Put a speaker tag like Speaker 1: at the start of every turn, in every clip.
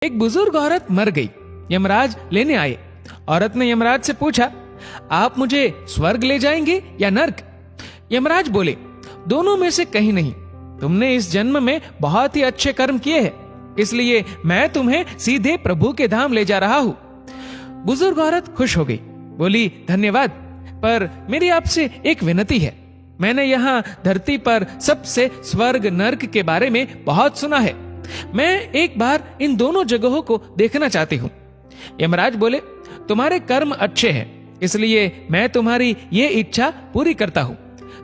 Speaker 1: एक बुजुर्ग औरत मर गई। यमराज लेने आए। औरत ने यमराज से पूछा, आप मुझे स्वर्ग ले जाएंगे या नर्क? यमराज बोले, दोनों में से कहीं नहीं। तुमने इस जन्म में बहुत ही अच्छे कर्म किए हैं, इसलिए मैं तुम्हें सीधे प्रभु के धाम ले जा रहा हूं। बुजुर्ग औरत खुश हो गई, बोली, धन्यवाद, पर मेरी आपसे एक विनती है। मैंने यहाँ धरती पर सबसे स्वर्ग नर्क के बारे में बहुत सुना है। मैं एक बार इन दोनों जगहों को देखना चाहती हूँ। यमराज बोले, तुम्हारे कर्म अच्छे हैं, इसलिए मैं तुम्हारी ये इच्छा पूरी करता हूँ।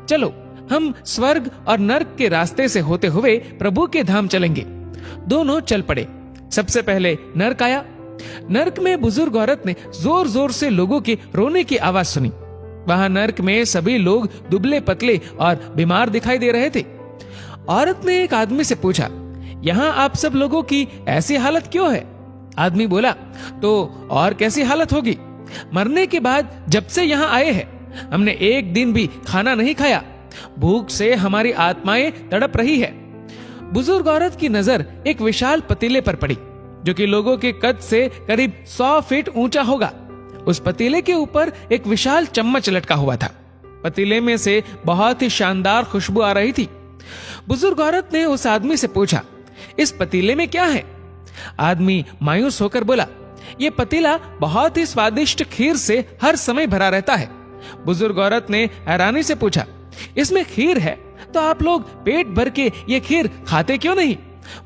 Speaker 1: चलो हम स्वर्ग और नर्क के रास्ते से होते हुए प्रभु के धाम चलेंगे। दोनों चल पड़े। सबसे पहले नर्क आया। नर्क में बुजुर्ग औरत ने जोर जोर से लोगों की रोने की आवाज सुनी। वहां नर्क में सभी लोग दुबले पतले और बीमार दिखाई दे रहे थे। औरत ने एक आदमी से पूछा, यहाँ आप सब लोगों की ऐसी हालत क्यों है? आदमी बोला, तो और कैसी हालत होगी? मरने के बाद जब से यहाँ आए हैं हमने एक दिन भी खाना नहीं खाया। भूख से हमारी आत्माएं तड़प रही है। बुजुर्ग औरत की नजर एक विशाल पतीले पर पड़ी, जो कि लोगों के कद से करीब 100 फीट ऊंचा होगा। उस पतीले के ऊपर एक विशाल चम्मच लटका हुआ था। पतीले में से बहुत ही शानदार खुशबू आ रही थी। बुजुर्ग औरत ने उस आदमी से पूछा, इस पतीले में क्या है? आदमी मायूस होकर बोला, ये पतीला बहुत ही स्वादिष्ट खीर से हर समय भरा रहता है। बुजुर्ग औरत ने हैरानी से पूछा, इसमें खीर है तो आप लोग पेट भर के ये खीर खाते क्यों नहीं?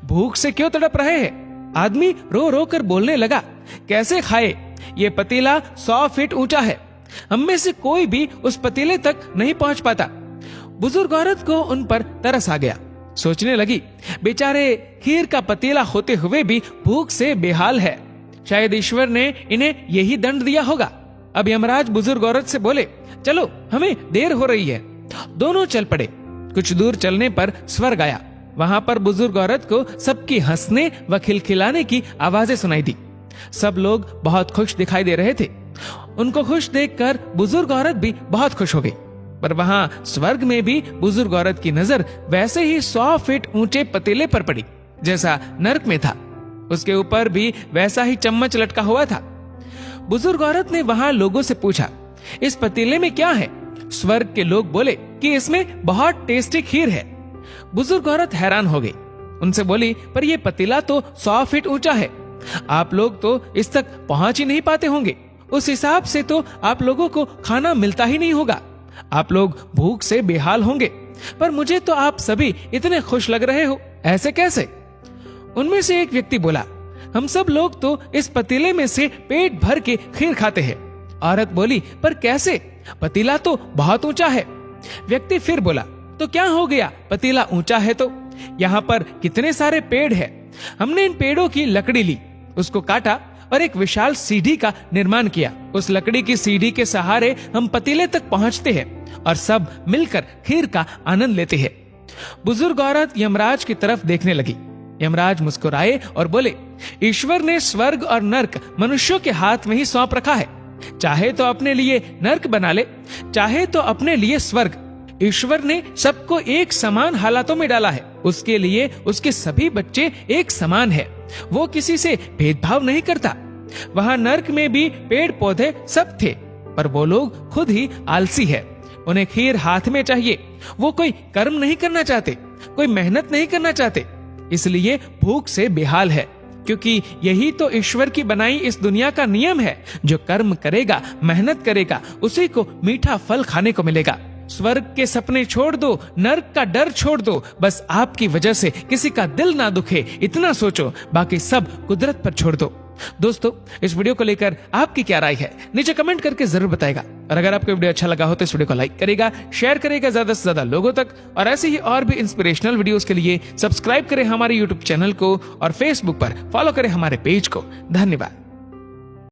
Speaker 1: भूख से क्यों तड़प रहे हैं? आदमी रो रो कर बोलने लगा, कैसे खाए? ये पतीला 100 फीट ऊंचा है। हम में से कोई भी उस पतीले तक नहीं पहुंच पाता। बुजुर्ग औरत को उन पर तरस आ गया। सोचने लगी, बेचारे खीर का पतीला होते हुए भी भूख से बेहाल है। शायद ईश्वर ने इन्हें यही दंड दिया होगा। अब यमराज बुजुर्ग औरत से बोले, चलो हमें देर हो रही है। दोनों चल पड़े। कुछ दूर चलने पर स्वर्ग आया। वहां पर बुजुर्ग औरत को सबकी हंसने व खिलखिलाने की आवाजें सुनाई दी। सब लोग बहुत खुश दिखाई दे रहे थे। उनको खुश देखकर बुजुर्ग औरत भी बहुत खुश हो गई। पर वहां स्वर्ग में भी बुजुर्ग औरत की नजर वैसे ही 100 फीट ऊंचे पतीले पर पड़ी जैसा नर्क में था। उसके ऊपर भी वैसा ही चम्मच लटका हुआ था। बुजुर्ग औरत ने वहां लोगों से पूछा, इस पतीले में क्या है? स्वर्ग के लोग बोले कि इसमें बहुत टेस्टी खीर है। बुजुर्ग औरत हैरान हो गई। उनसे बोली, पर यह पतीला तो 100 फीट ऊंचा है। आप लोग तो इस तक पहुंच ही नहीं पाते होंगे। उस हिसाब से तो आप लोगों को खाना मिलता ही नहीं होगा। आप लोग भूख से बेहाल होंगे। पर मुझे तो आप सभी इतने खुश लग रहे हो, ऐसे कैसे? उनमें से एक व्यक्ति बोला, हम सब लोग तो इस पतीले में से पेट भर के खीर खाते हैं। औरत बोली, पर कैसे? पतीला तो बहुत ऊंचा है। व्यक्ति फिर बोला, तो क्या हो गया? पतीला ऊंचा है तो यहाँ पर कितने सारे पेड़ हैं। हमने इन पेड़ों की लकड़ी ली, उसको काटा और एक विशाल सीढ़ी का निर्माण किया। उस लकड़ी की सीढ़ी के सहारे हम पतीले तक पहुंचते हैं और सब मिलकर खीर का आनंद लेते हैं। बुजुर्ग औरत यमराज की तरफ देखने लगी। यमराज मुस्कुराए और बोले, ईश्वर ने स्वर्ग और नर्क मनुष्यों के हाथ में ही सौंप रखा है। चाहे तो अपने लिए नर्क बना ले, चाहे तो अपने लिए स्वर्ग। ईश्वर ने सबको एक समान हालातों में डाला है। उसके लिए उसके सभी बच्चे एक समान है। वो किसी से भेदभाव नहीं करता। वहां नर्क में भी पेड़ पौधे सब थे, पर वो लोग खुद ही आलसी है। उन्हें खीर हाथ में चाहिए। वो कोई कर्म नहीं करना चाहते, कोई मेहनत नहीं करना चाहते, इसलिए भूख से बेहाल है। क्योंकि यही तो ईश्वर की बनाई इस दुनिया का नियम है। जो कर्म करेगा, मेहनत करेगा, उसी को मीठा फल खाने को मिलेगा। स्वर्ग के सपने छोड़ दो, नर्क का डर छोड़ दो। बस आपकी वजह से किसी का दिल ना दुखे, इतना सोचो। बाकी सब कुदरत पर छोड़ दो। दोस्तों, इस वीडियो को लेकर आपकी क्या राय है, नीचे कमेंट करके जरूर बताएगा। और अगर आपको वीडियो अच्छा लगा हो तो इस वीडियो को लाइक करेगा, शेयर करेगा ज्यादा से ज्यादा लोगों तक। और ऐसे ही और भी इंस्पिरेशनल वीडियोस के लिए सब्सक्राइब करें हमारे यूट्यूब चैनल को और फेसबुक पर फॉलो करें हमारे पेज को। धन्यवाद।